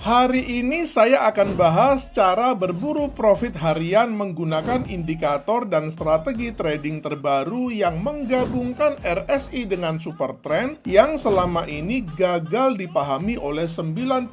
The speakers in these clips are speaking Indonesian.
Hari ini saya akan bahas cara berburu profit harian menggunakan indikator dan strategi trading terbaru yang menggabungkan RSI dengan super trend yang selama ini gagal dipahami oleh 99%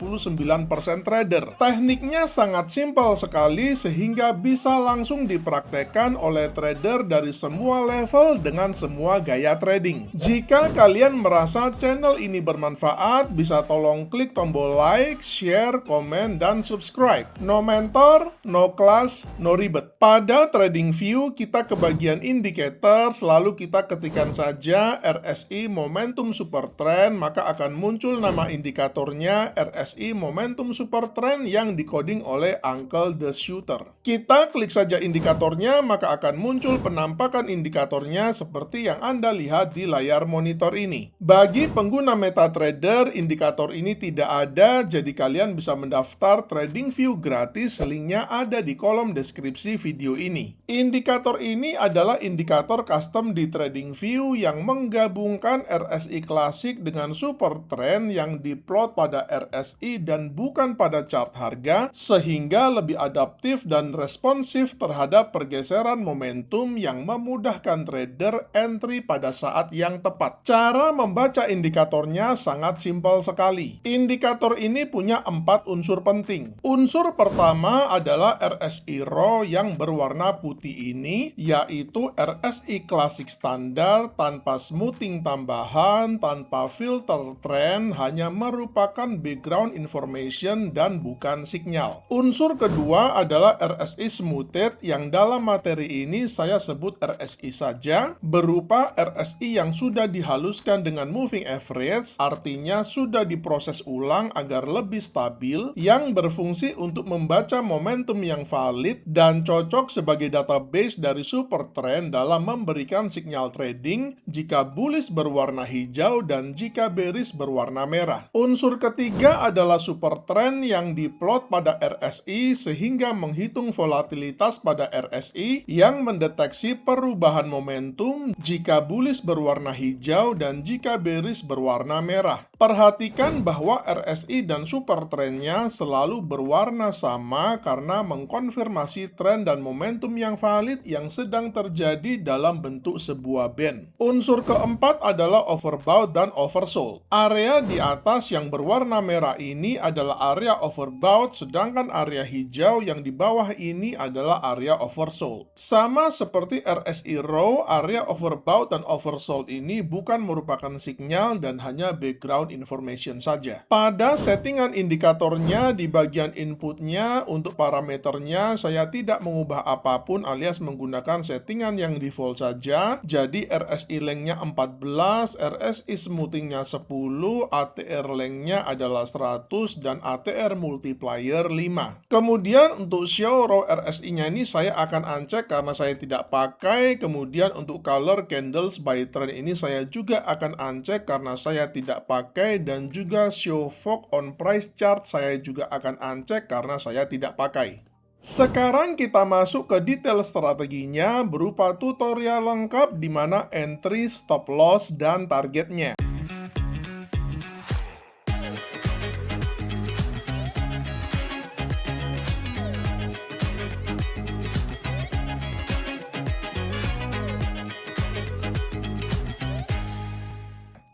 trader. Tekniknya sangat simpel sekali sehingga bisa langsung dipraktekkan oleh trader dari semua level dengan semua gaya trading. Jika kalian merasa channel ini bermanfaat, bisa tolong klik tombol like, share, komen, dan subscribe. No mentor, no class, no ribet. Pada TradingView, kita ke bagian indikator, lalu kita ketikkan saja RSI Momentum Super Trend, maka akan muncul nama indikatornya RSI Momentum Super Trend yang dikoding oleh Uncle the Shooter. Kita klik saja indikatornya, maka akan muncul penampakan indikatornya seperti yang Anda lihat di layar monitor ini. Bagi pengguna MetaTrader, indikator ini tidak ada, jadi kalian bisa mendaftar TradingView gratis, linknya ada di kolom deskripsi video ini. Indikator ini adalah indikator custom di TradingView yang menggabungkan RSI klasik dengan super trend yang diplot pada RSI dan bukan pada chart harga, sehingga lebih adaptif dan responsif terhadap pergeseran momentum yang memudahkan trader entry pada saat yang tepat. Cara membaca indikatornya sangat simpel sekali. Indikator ini punya 4 unsur penting. Unsur pertama adalah RSI Raw yang berwarna putih ini, yaitu RSI klasik standar tanpa smoothing tambahan, tanpa filter trend, hanya merupakan background information dan bukan sinyal. Unsur kedua adalah RSI Smoothed yang dalam materi ini saya sebut RSI saja, berupa RSI yang sudah dihaluskan dengan moving average, artinya sudah diproses ulang agar lebih stabil, yang berfungsi untuk membaca momentum yang valid dan cocok sebagai database dari super trend dalam memberikan sinyal trading jika bullish berwarna hijau dan jika bearish berwarna merah. Unsur ketiga adalah super trend yang diplot pada RSI sehingga menghitung volatilitas pada RSI yang mendeteksi perubahan momentum jika bullish berwarna hijau dan jika bearish berwarna merah. Perhatikan bahwa RSI dan super trendnya selalu berwarna sama karena mengkonfirmasi tren dan momentum yang valid yang sedang terjadi dalam bentuk sebuah band. Unsur keempat adalah overbought dan oversold. Area di atas yang berwarna merah ini adalah area overbought, sedangkan area hijau yang di bawah ini adalah area oversold. Sama seperti RSI Raw, area overbought dan oversold ini bukan merupakan sinyal dan hanya background information saja. Pada settingan indikatornya di bagian inputnya untuk parameternya saya tidak mengubah apapun alias menggunakan settingan yang default saja. Jadi RSI lengthnya 14, RSI smoothingnya 10, ATR lengthnya adalah 100 dan ATR multiplier 5. Kemudian untuk show raw RSI-nya ini saya akan uncheck karena saya tidak pakai. Kemudian untuk color candles by trend ini saya juga akan uncheck karena saya tidak pakai, dan juga show fog on price chart saya juga akan uncheck karena saya tidak pakai. Sekarang kita masuk ke detail strateginya berupa tutorial lengkap di mana entry, stop loss, dan targetnya.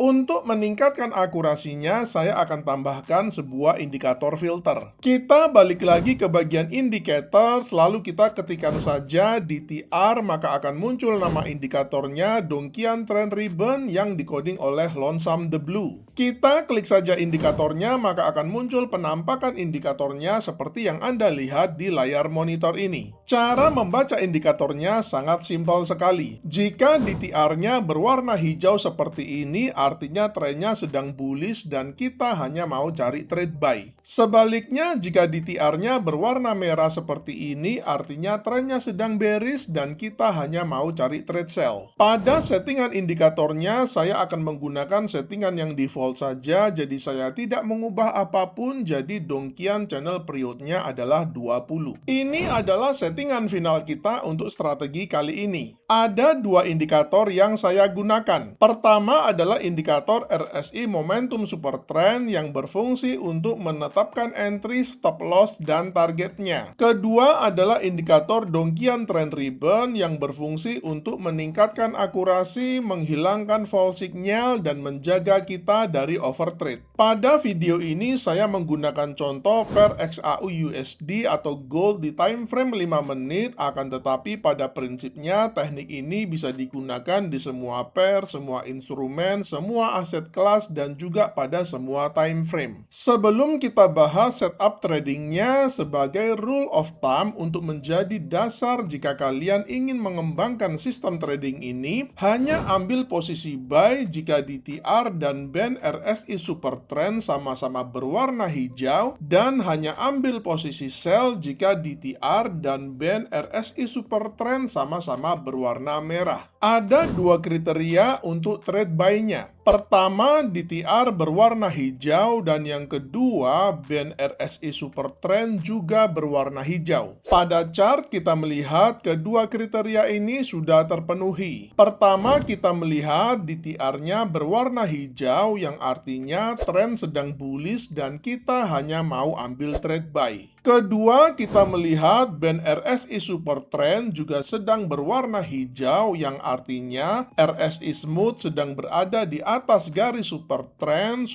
Untuk meningkatkan akurasinya, saya akan tambahkan sebuah indikator filter. Kita balik lagi ke bagian indikator, lalu kita ketikkan saja DTR, maka akan muncul nama indikatornya Donchian Trend Ribbon yang dikoding oleh Lonesome the Blue. Kita klik saja indikatornya, maka akan muncul penampakan indikatornya seperti yang Anda lihat di layar monitor ini. Cara membaca indikatornya sangat simpel sekali. Jika DTR-nya berwarna hijau seperti ini, artinya trennya sedang bullish dan kita hanya mau cari trade buy. Sebaliknya, jika DTR-nya berwarna merah seperti ini, artinya trennya sedang bearish dan kita hanya mau cari trade sell. Pada settingan indikatornya, saya akan menggunakan settingan yang default default saja, jadi saya tidak mengubah apapun, jadi dongkian channel periodnya adalah 20. Ini adalah settingan final kita untuk strategi kali ini. Ada dua indikator yang saya gunakan. Pertama adalah indikator RSI Momentum Super Trend yang berfungsi untuk menetapkan entry, stop loss, dan targetnya. Kedua adalah indikator dongkian trend ribbon yang berfungsi untuk meningkatkan akurasi, menghilangkan false signal, dan menjaga kita dari overtrade. Pada video ini saya menggunakan contoh per XAU USD atau gold di time frame 5 menit, akan tetapi pada prinsipnya teknik ini bisa digunakan di semua pair, semua instrumen, semua aset kelas, dan juga pada semua time frame. Sebelum kita bahas setup tradingnya, sebagai rule of thumb untuk menjadi dasar jika kalian ingin mengembangkan sistem trading ini, hanya ambil posisi buy jika DTR dan band RSI Super Trend sama-sama berwarna hijau, dan hanya ambil posisi sell jika DTR dan band RSI Super Trend sama-sama berwarna merah. Ada dua kriteria untuk trade buy-nya. Pertama, DTR berwarna hijau, dan yang kedua, band RSI Super Trend juga berwarna hijau. Pada chart kita melihat kedua kriteria ini sudah terpenuhi. Pertama, kita melihat DTR-nya berwarna hijau yang artinya tren sedang bullish dan kita hanya mau ambil trade buy. Kedua, kita melihat band RSI Super Trend juga sedang berwarna hijau yang artinya RSI Smooth sedang berada di atas garis Super Trend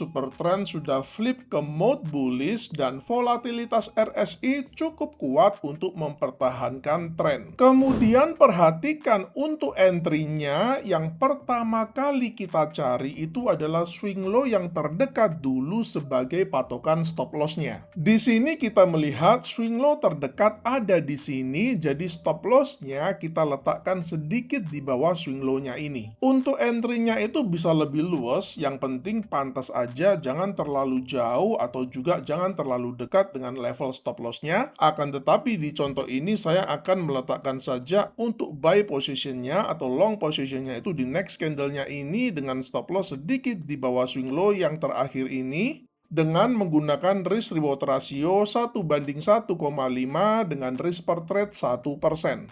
sudah flip ke mode bullish, dan volatilitas RSI cukup kuat untuk mempertahankan tren. Kemudian perhatikan untuk entry-nya, yang pertama kali kita cari itu adalah swing low yang terdekat dulu sebagai patokan stop loss-nya. Di sini kita melihat swing low terdekat ada di sini, jadi stop loss-nya kita letakkan sedikit di bawah swing low-nya ini. Untuk entry-nya itu bisa lebih luas, yang penting pantas aja, jangan terlalu jauh atau juga jangan terlalu dekat dengan level stop loss-nya. Akan tetapi di contoh ini saya akan meletakkan saja untuk buy position-nya atau long position-nya itu di next candle-nya ini dengan stop loss sedikit di bawah swing low yang terakhir ini, dengan menggunakan risk reward ratio 1:1,5 dengan risk per trade 1%.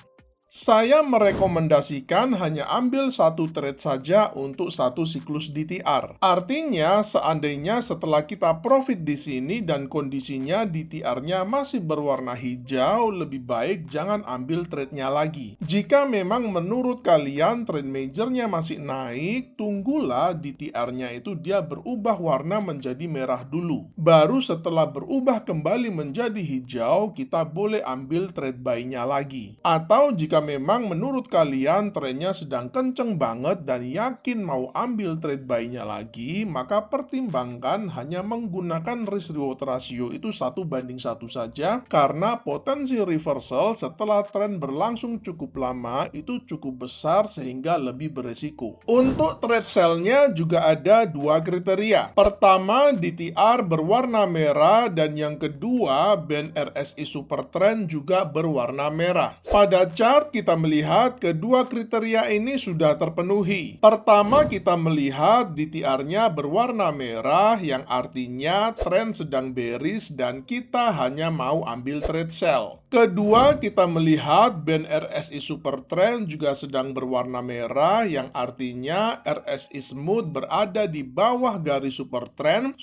Saya merekomendasikan hanya ambil satu trade saja untuk satu siklus DTR. Artinya, seandainya setelah kita profit di sini dan kondisinya DTR-nya masih berwarna hijau, lebih baik jangan ambil trade-nya lagi. Jika memang menurut kalian trend major-nya masih naik, tunggulah DTR-nya itu dia berubah warna menjadi merah dulu. Baru setelah berubah kembali menjadi hijau, kita boleh ambil trade buy-nya lagi. Atau jika memang menurut kalian trennya sedang kenceng banget dan yakin mau ambil trade buy-nya lagi, maka pertimbangkan hanya menggunakan risk reward ratio itu 1:1 saja, karena potensi reversal setelah tren berlangsung cukup lama itu cukup besar sehingga lebih beresiko. Untuk trade sell-nya juga ada dua kriteria. Pertama, DTR berwarna merah, dan yang kedua, band RSI Super Trend juga berwarna merah. Pada chart kita melihat kedua kriteria ini sudah terpenuhi. Pertama, kita melihat DTR-nya berwarna merah yang artinya tren sedang bearish dan kita hanya mau ambil trade sell. Kedua, kita melihat band RSI Super Trend juga sedang berwarna merah yang artinya RSI Smooth berada di bawah garis Super Trend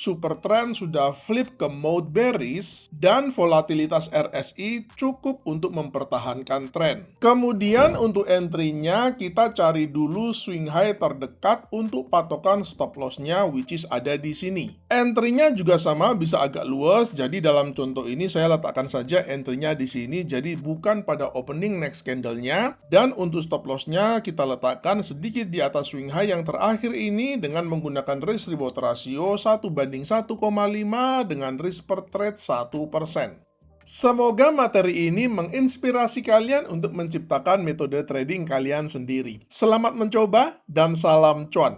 sudah flip ke mode bearish, dan volatilitas RSI cukup untuk mempertahankan tren. Kemudian untuk entry-nya kita cari dulu swing high terdekat untuk patokan stop loss-nya, which is ada di sini. Entry-nya juga sama, bisa agak luas, jadi dalam contoh ini saya letakkan saja entry-nya di sini, jadi bukan pada opening next candle-nya. Dan untuk stop loss-nya kita letakkan sedikit di atas swing high yang terakhir ini dengan menggunakan risk reward ratio 1:1,5 dengan risk per trade 1%. Semoga materi ini menginspirasi kalian untuk menciptakan metode trading kalian sendiri. Selamat mencoba dan salam cuan!